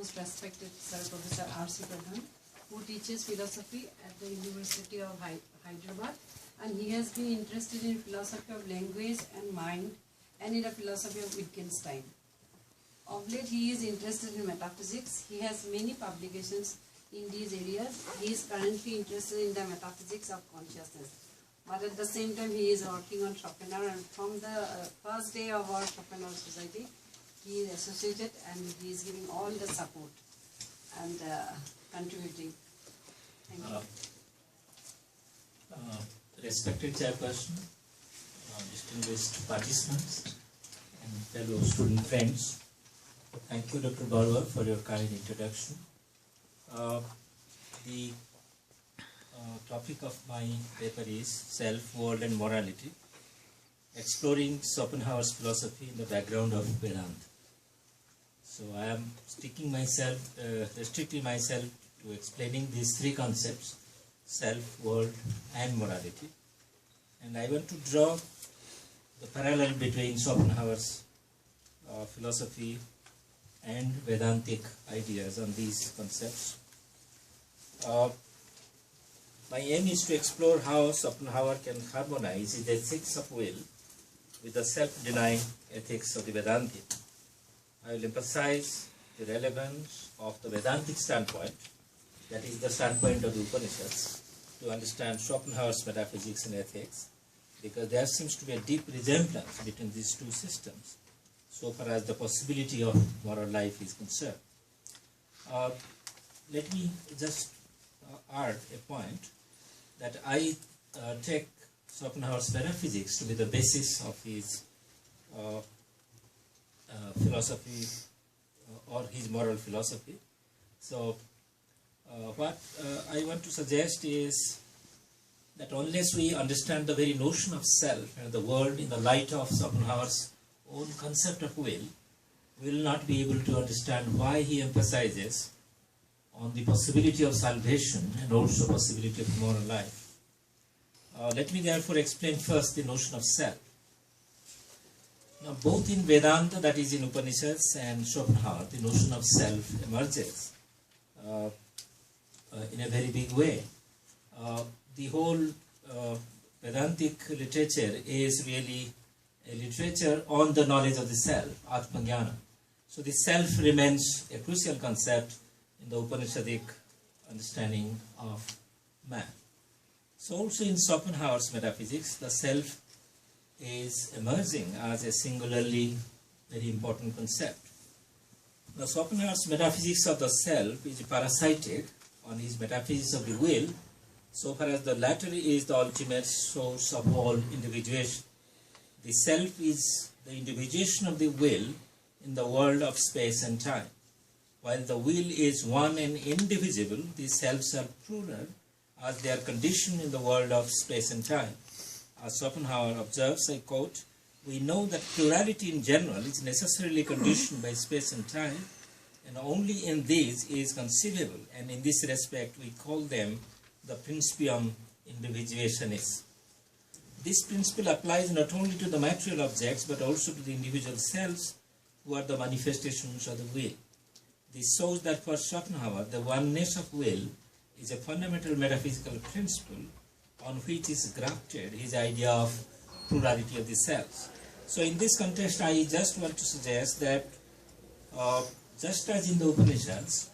most respected Sir Professor R.C.Pradhan, who teaches philosophy at the University of Hyderabad, and he has been interested in philosophy of language and mind and in the philosophy of Wittgenstein. Of late, he is interested in metaphysics. He has many publications in these areas. He is currently interested in the metaphysics of consciousness. But at the same time, he is working on Schopenhauer, and from the first day of our Schopenhauer Society, he is associated and he is giving all the support and contributing. Thank you. Respected chairperson, distinguished participants, and fellow student friends, thank you, Dr. Barwar, for your kind introduction. The topic of my paper is Self, World and Morality, exploring Schopenhauer's philosophy in the background of Vedanta. So I am restricting myself to explaining these three concepts, self, world and morality. And I want to draw the parallel between Schopenhauer's philosophy and Vedantic ideas on these concepts. My aim is to explore how Schopenhauer can harmonize his ethics of will with the self-denying ethics of the Vedantic. I will emphasize the relevance of the Vedantic standpoint, that is the standpoint of the Upanishads, to understand Schopenhauer's metaphysics and ethics, because there seems to be a deep resemblance between these two systems, so far as the possibility of moral life is concerned. Let me just add a point that I take Schopenhauer's metaphysics to be the basis of his philosophy or his moral philosophy. So what I want to suggest is that unless we understand the very notion of self and the world in the light of Schopenhauer's own concept of will, we will not be able to understand why he emphasizes on the possibility of salvation and also possibility of moral life. Let me therefore explain first the notion of self. Now, both in Vedanta, that is in Upanishads, and Schopenhauer, the notion of self emerges in a very big way. The whole Vedantic literature is really a literature on the knowledge of the self, Atmajnana. So the self remains a crucial concept in the Upanishadic understanding of man. So also in Schopenhauer's metaphysics, the self is emerging as a singularly very important concept. Now, Schopenhauer's metaphysics of the self is parasitic on his metaphysics of the will, so far as the latter is the ultimate source of all individuation. The self is the individuation of the will in the world of space and time. While the will is one and indivisible, the selves are plural as they are conditioned in the world of space and time. As Schopenhauer observes, I quote, "We know that plurality in general is necessarily conditioned by space and time, and only in these is conceivable, and in this respect we call them the principium individuationis." This principle applies not only to the material objects but also to the individual selves who are the manifestations of the will. This shows that for Schopenhauer, the oneness of will is a fundamental metaphysical principle on which is grafted his idea of plurality of the selves. So in this context, I just want to suggest that just as in the Upanishads,